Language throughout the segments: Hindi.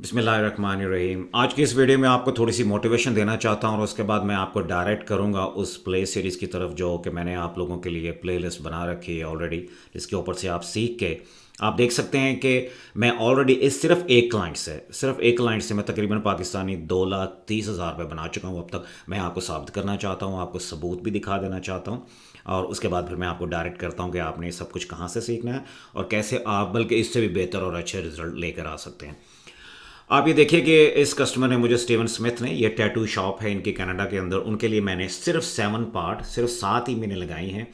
बिस्मिल्लाहिर्रहमानिर्रहीम। आज की इस वीडियो में आपको थोड़ी सी मोटिवेशन देना चाहता हूँ और उसके बाद मैं आपको डायरेक्ट करूँगा उस प्ले सीरीज़ की तरफ जो कि मैंने आप लोगों के लिए प्लेलिस्ट बना रखी है ऑलरेडी, जिसके ऊपर से आप सीख के आप देख सकते हैं कि मैं ऑलरेडी इस सिर्फ एक क्लाइंट से मैं तकरीबन पाकिस्तानी 2,30,000 रुपये बना चुका हूँ अब तक। मैं आपको साबित करना चाहता हूँ, आपको सबूत भी दिखा देना चाहता हूँ और उसके बाद फिर मैं आपको डायरेक्ट करता हूँ कि आपने सब कुछ कहाँ से सीखना है और कैसे आप बल्कि इससे भी बेहतर और अच्छे रिजल्ट लेकर आ सकते हैं। आप ये देखिए कि इस कस्टमर ने मुझे स्टीवन स्मिथ ने, ये टैटू शॉप है इनकी कनाडा के अंदर, उनके लिए मैंने सिर्फ 7 पार्ट, सिर्फ 7 ही मैंने लगाई हैं।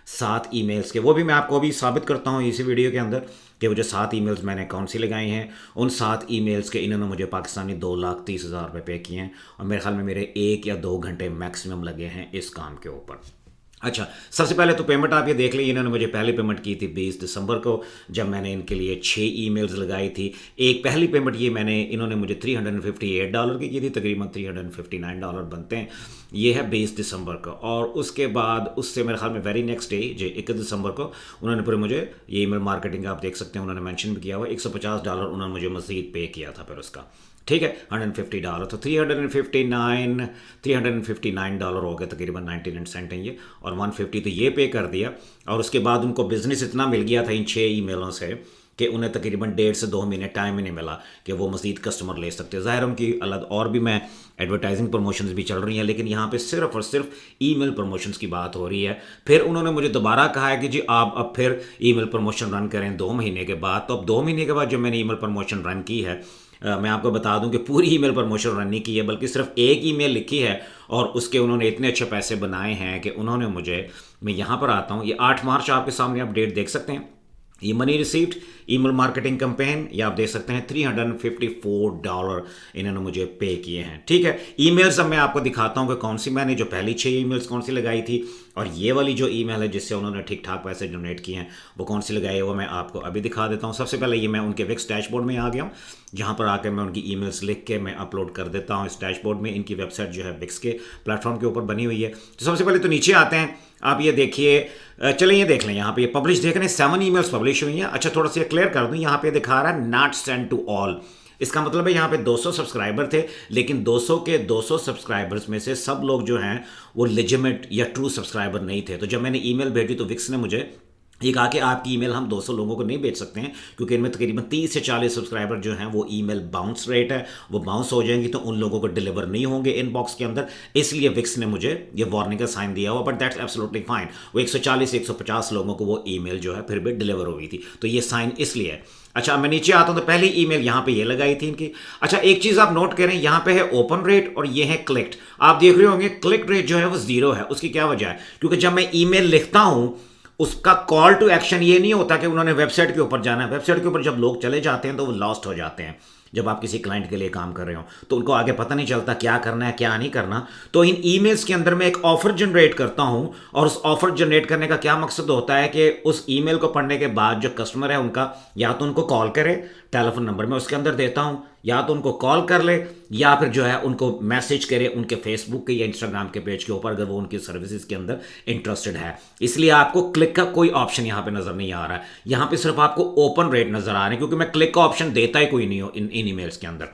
7 ईमेल्स के, वो भी मैं आपको अभी साबित करता हूँ इसी वीडियो के अंदर कि वो जो 7 ईमेल्स मैंने कौन सी लगाई हैं। उन 7 ईमेल्स के इन्होंने मुझे पाकिस्तानी 2,30,000 रुपये पे किए हैं और मेरे ख्याल में मेरे 1 या 2 घंटे मैक्सिमम लगे हैं इस काम के ऊपर। अच्छा, सबसे पहले तो पेमेंट आप ये देख लीजिए, इन्होंने मुझे पहली पेमेंट की थी 20 दिसंबर को, जब मैंने इनके लिए 6 ईमेल्स लगाई थी। एक पहली पेमेंट ये इन्होंने मुझे $358 की थी, तकरीबन $359 बनते हैं। ये है 20 दिसंबर को और उसके बाद उससे मेरे ख्याल में वेरी नेक्स्ट डे जो 21 दिसंबर को उन्होंने फिर मुझे ये ईमेल मार्केटिंग आप देख सकते हैं, उन्होंने मेंशन भी किया हुआ $150 उन्होंने मुझे मज़ीद पे किया था फिर उसका। ठीक है, $150 तो 359 हो गए, तकरीबन 99 सेंट हैं ये, और 150 तो ये पे कर दिया। और उसके बाद उनको बिजनेस इतना मिल गया था इन 6 ईमेलों से कि उन्हें तकरीबन 1.5 से 2 महीने टाइम ही नहीं मिला कि वो मज़ीद कस्टमर ले सकते। ज़ाहिर उनकी अलग और भी मैं एडवर्टाइजिंग प्रमोशंस भी चल रही हैं, लेकिन यहाँ पे सिर्फ और सिर्फ ईमेल प्रमोशंस की बात हो रही है। फिर उन्होंने मुझे दोबारा कहा है कि जी आप अब फिर ईमेल प्रमोशन रन करें 2 महीने के बाद। तो अब 2 महीने के बाद जो मैंने ईमेल प्रमोशन रन की है, मैं आपको बता दूं कि पूरी ईमेल प्रमोशन रन नहीं की है, बल्कि सिर्फ एक ईमेल लिखी है और उसके उन्होंने इतने अच्छे पैसे बनाए हैं कि उन्होंने मुझे, मैं यहाँ पर आता हूँ, ये 8 मार्च आपके सामने अपडेट देख सकते हैं। ये money received email marketing campaign, ये आप देख सकते हैं $354 इन्होंने मुझे पे किए हैं। ठीक है, ईमेल्स अब मैं आपको दिखाता हूँ कि कौन सी मैंने जो पहली 6 ईमेल्स कौन सी लगाई थी और ये वाली जो ईमेल है जिससे उन्होंने ठीक ठाक पैसे डोनेट किए हैं वो कौन सी लगाई है, वो मैं आपको अभी दिखा देता हूँ। सबसे पहले ये मैं उनके विक्स डैशबोर्ड में आ गया हूँ, जहाँ पर आकर मैं उनकी ईमेल्स लिख के मैं अपलोड कर देता हूँ इस डैशबोर्ड में। इनकी वेबसाइट जो है विक्स के प्लेटफॉर्म के ऊपर बनी हुई है। तो सबसे पहले तो नीचे आते हैं, आप ये देखिए, चलिए ये देख लें, यहाँ पे ये पब्लिश देख रहे हैं, 7 ईमेल्स पब्लिश हुई हैं। अच्छा, थोड़ा सा क्लियर कर दूँ, यहाँ पे दिखा रहा है नॉट सेंड टू ऑल। इसका मतलब है यहाँ पे 200 सब्सक्राइबर थे, लेकिन 200 के 200 सब्सक्राइबर्स में से सब लोग जो हैं वो लेजिमेट या ट्रू सब्सक्राइबर नहीं थे। तो जब मैंने ईमेल भेजी तो विक्स ने मुझे ये कहा कि आपकी ईमेल हम 200 लोगों को नहीं भेज सकते हैं, क्योंकि इनमें तकरीबन 30 से 40 सब्सक्राइबर जो हैं वो ईमेल बाउंस रेट है, वो बाउंस हो जाएंगी तो उन लोगों को डिलीवर नहीं होंगे इनबॉक्स के अंदर। इसलिए विक्स ने मुझे ये वार्निंग का साइन दिया हुआ, बट दैट्स एब्सोल्युटली फाइन। वो 140 से 150 लोगों को वो ईमेल जो है फिर भी डिलीवर हुई थी, तो ये साइन इसलिए है। अच्छा, मैं नीचे आता हूं तो पहली ईमेल यहाँ पे ये लगाई थी इनकी। अच्छा, एक चीज आप नोट करें, यहाँ पे है ओपन रेट और ये है क्लिक्ड। आप देख रहे होंगे क्लिक रेट जो है वो 0 है। उसकी क्या वजह है? क्योंकि जब मैं ईमेल लिखता हूं उसका कॉल टू एक्शन ये नहीं होता कि उन्होंने वेबसाइट के ऊपर जाना है। वेबसाइट के ऊपर जब लोग चले जाते हैं तो वो लॉस्ट हो जाते हैं। जब आप किसी क्लाइंट के लिए काम कर रहे हो तो उनको आगे पता नहीं चलता क्या करना है क्या नहीं करना। तो इन ईमेल्स के अंदर मैं एक ऑफर जनरेट करता हूं और उस ऑफर जनरेट करने का क्या मकसद होता है कि उस ईमेल को पढ़ने के बाद जो कस्टमर है उनका, या तो उनको कॉल करे, टेलीफोन नंबर मैं उसके अंदर देता हूं, या तो उनको कॉल कर ले या फिर जो है उनको मैसेज करे उनके फेसबुक के या इंस्टाग्राम के पेज के ऊपर, अगर वो उनकी सर्विसेज के अंदर इंटरेस्टेड है। इसलिए आपको क्लिक का कोई ऑप्शन यहाँ पे नजर नहीं आ रहा है, यहाँ पे सिर्फ आपको ओपन रेट नजर आ रहे हैं, क्योंकि मैं क्लिक का ऑप्शन देता ही कोई नहीं हो इन ईमेल्स के अंदर।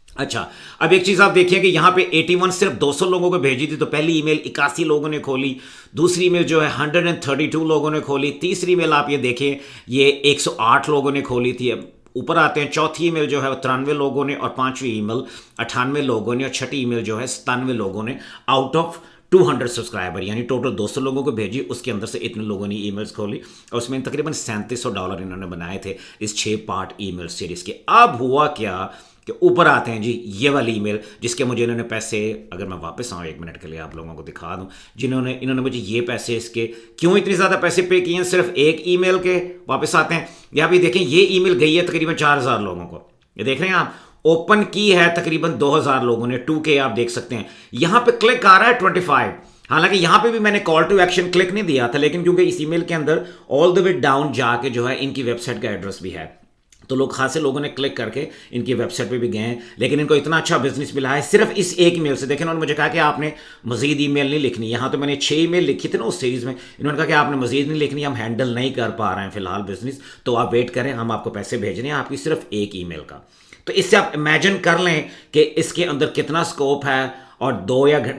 अच्छा, अब एक चीज आप देखिए कि यहाँ पे 81 सिर्फ 200 लोगों को भेजी थी, तो पहली ईमेल 81 लोगों ने खोली, दूसरी ईमेल जो है 132 लोगों ने खोली, तीसरी ईमेल आप ये देखें ये 108 लोगों ने खोली थी। अब ऊपर आते हैं, चौथी ईमेल जो है 93 लोगों ने और पांचवी ईमेल 98 लोगों ने और छठी ईमेल जो है 97 लोगों ने आउट ऑफ 200 सब्सक्राइबर, यानी टोटल 200 लोगों को भेजी, उसके अंदर से इतने लोगों ने ईमेल्स खोली और उसमें तकरीबन $3700 इन्होंने बनाए थे इस 6 पार्ट ईमेल सीरीज के। अब हुआ क्या कि ऊपर आते हैं जी ये वाली ईमेल जिसके मुझे इन्होंने पैसे, अगर मैं वापस आऊँ 1 मिनट के लिए आप लोगों को दिखा दूँ, इन्होंने मुझे ये पैसे, इसके क्यों इतने ज़्यादा पैसे पे किए हैं सिर्फ एक ईमेल के। वापस आते हैं, यहाँ भी देखें ये ईमेल गई है तकरीबन 4000 लोगों को, ये देख रहे हैं आप, ओपन की है तकरीबन 2000 लोगों ने, 2K आप देख सकते हैं। यहाँ पे क्लिक आ रहा है 25। हालांकि यहाँ पे भी मैंने कॉल टू एक्शन क्लिक नहीं दिया था, लेकिन क्योंकि इस ईमेल के अंदर ऑल द वे डाउन जाके जो है इनकी वेबसाइट का एड्रेस भी है, तो लोग खासे लोगों ने क्लिक करके इनकी वेबसाइट पे भी गए हैं, लेकिन इनको इतना अच्छा बिजनेस मिला है सिर्फ इस एक ईमेल से। देखें, उन्होंने मुझे कहा कि आपने मजीद ईमेल नहीं लिखनी। यहाँ तो मैंने 6 ईमेल लिखी थी ना उस सीरीज में, इन्होंने कहा कि आपने मजीद नहीं लिखनी, हम हैंडल नहीं कर पा रहे हैं फिलहाल बिजनेस, तो आप वेट करें, हम आपको पैसे भेज रहे हैं आपकी सिर्फ एक ईमेल का। तो इससे आप इमेजिन कर लें कि इसके अंदर कितना स्कोप है। और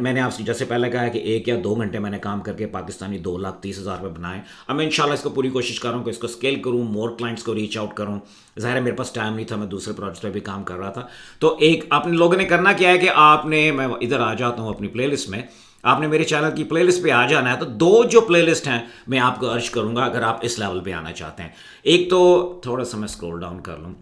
मैंने आपसे जैसे पहले कहा है कि 1 या 2 घंटे मैंने काम करके पाकिस्तानी 2,30,000 रुपये बनाए। अब मैं इंशाल्लाह इसको पूरी कोशिश कर रहा हूँ कि इसको स्केल करूँ, मोर क्लाइंट्स को रीच आउट करूँ। ज़ाहिर है मेरे पास टाइम नहीं था, मैं दूसरे प्रोजेक्ट पे भी काम कर रहा था। तो एक अपने लोगों ने करना क्या है कि आपने, मैं इधर आ जाता हूँ अपनी प्लेलिस्ट में, आपने मेरे चैनल की प्लेलिस्ट पे आ जाना है। तो 2 जो प्लेलिस्ट हैं मैं आपको अर्ज करूँगा अगर आप इस लेवल पे आना चाहते हैं। एक तो थोड़ा सा मैं स्क्रॉल डाउन कर लूँ,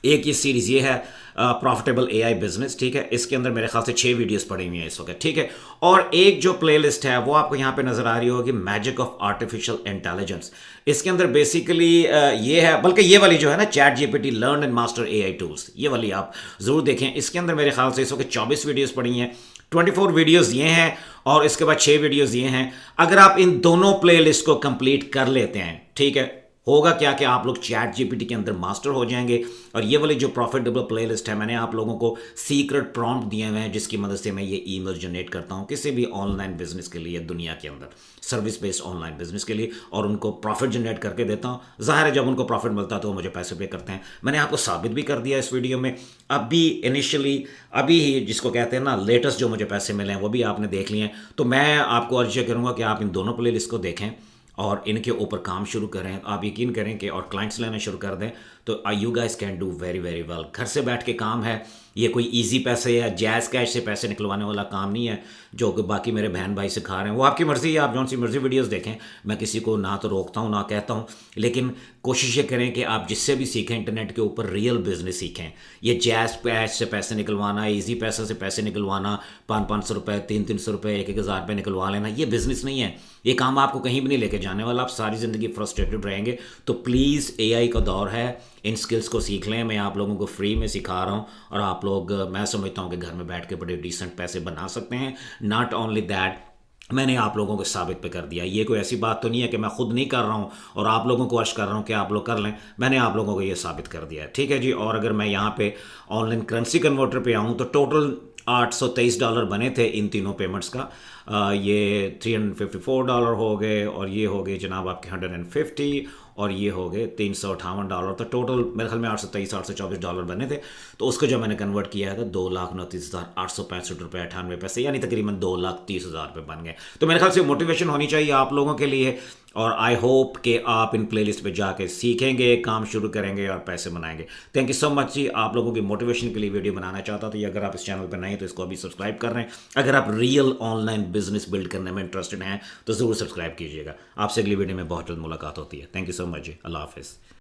एक ये सीरीज़ ये है प्रॉफिटेबल एआई बिजनेस, ठीक है। इसके अंदर मेरे ख्याल से 6 वीडियोस पड़ी हुई हैं इस वक्त, ठीक है। और एक जो प्लेलिस्ट है वो आपको यहाँ पे नज़र आ रही होगी, मैजिक ऑफ आर्टिफिशियल इंटेलिजेंस। इसके अंदर बेसिकली ये है, बल्कि ये वाली जो है ना, chat GPT learn and master AI tools, ये वाली आप ज़रूर देखें। इसके अंदर मेरे ख्याल से इस वक्त 24 वीडियोज़ पड़ी हैं, 24 वीडियोज़ ये हैं और इसके बाद 6 वीडियोज़ ये हैं। अगर आप इन दोनों प्लेलिस्ट को कंप्लीट कर लेते हैं, ठीक है, होगा क्या कि आप लोग चैट जीपीटी के अंदर मास्टर हो जाएंगे। और ये वाली जो प्रॉफिटेबल प्लेलिस्ट है, मैंने आप लोगों को सीक्रेट प्रॉम्प्ट दिए हुए हैं जिसकी मदद से मैं ये ईमेल जनरेट करता हूँ किसी भी ऑनलाइन बिजनेस के लिए दुनिया के अंदर, सर्विस बेस्ड ऑनलाइन बिजनेस के लिए, और उनको प्रॉफिट जनरेट करके देता हूँ। ज़ाहिर है जब उनको प्रॉफिट मिलता है तो वो मुझे पैसे पे करते हैं। मैंने आपको साबित भी कर दिया इस वीडियो में। अभी इनिशियली अभी ही जिसको कहते हैं ना लेटेस्ट जो मुझे पैसे मिले हैं वो भी आपने देख लिए हैं। तो मैं आपको अर्ज करूँगा कि आप इन दोनों प्ले लिस्ट को देखें और इनके ऊपर काम शुरू करें। आप यकीन करें कि और क्लाइंट्स लेना शुरू कर दें तो you guys can do very very well. घर से बैठ के काम है, ये कोई इजी पैसे या जैज़ कैश से पैसे निकलवाने वाला काम नहीं है जो कि बाकी मेरे बहन भाई सिखा रहे हैं। वो आपकी मर्ज़ी है, आप जौन सी मर्ज़ी वीडियोस देखें, मैं किसी को ना तो रोकता हूँ ना कहता हूँ, लेकिन कोशिश ये करें कि आप जिससे भी सीखें इंटरनेट के ऊपर रियल बिजनेस सीखें। ये जैज़ कैश से पैसे निकलवाना, ईजी पैसे से पैसे निकलवाना, 500-500 रुपये, 300-300 रुपये, 1,000 रुपये निकलवा लेना, ये बिज़नेस नहीं है। ये काम आपको कहीं भी नहीं लेके जाने वाला, आप सारी ज़िंदगी फ्रस्ट्रेटेड रहेंगे। तो प्लीज़ एआई का दौर है, इन स्किल्स को सीख लें। मैं आप लोगों को फ्री में सिखा रहा हूँ और आप लोग, मैं समझता हूँ कि घर में बैठ के बड़े डिसेंट पैसे बना सकते हैं। नॉट ओनली दैट, मैंने आप लोगों को साबित पे कर दिया। ये कोई ऐसी बात तो नहीं है कि मैं खुद नहीं कर रहा हूँ और आप लोगों को अर्ज कर रहा हूँ कि आप लोग कर लें। मैंने आप लोगों को ये साबित कर दिया है, ठीक है जी। और अगर मैं यहाँ पे ऑनलाइन करेंसी कन्वर्टर पे आऊँ तो टोटल $823 बने थे इन तीनों पेमेंट्स का। ये $354 हो गए और ये हो गए जनाब आपके 150 और ये हो गए $358। तो टोटल मेरे ख्याल में $824 बने थे। तो उसको जो मैंने कन्वर्ट किया है तो 2,29,865 रुपये 98 पैसे, यानी तकरीबन 2,30,000 रुपये बन गए। तो मेरे ख्याल से मोटिवेशन होनी चाहिए आप लोगों के लिए और आई होप कि आप इन प्लेलिस्ट पे जाके सीखेंगे, काम शुरू करेंगे और पैसे बनाएंगे। थैंक यू सो मच जी। आप लोगों की मोटिवेशन के लिए वीडियो बनाना चाहता तो ये, अगर आप इस चैनल पर नए तो इसको अभी सब्सक्राइब कर रहे हैं। अगर आप रियल ऑनलाइन बिजनेस बिल्ड करने में इंटरेस्टेड हैं तो ज़रूर सब्सक्राइब कीजिएगा। आपसे अगली वीडियो में बहुत जल्द मुलाकात होती है। थैंक यू सो मच जी। अल्लाह हाफिज़।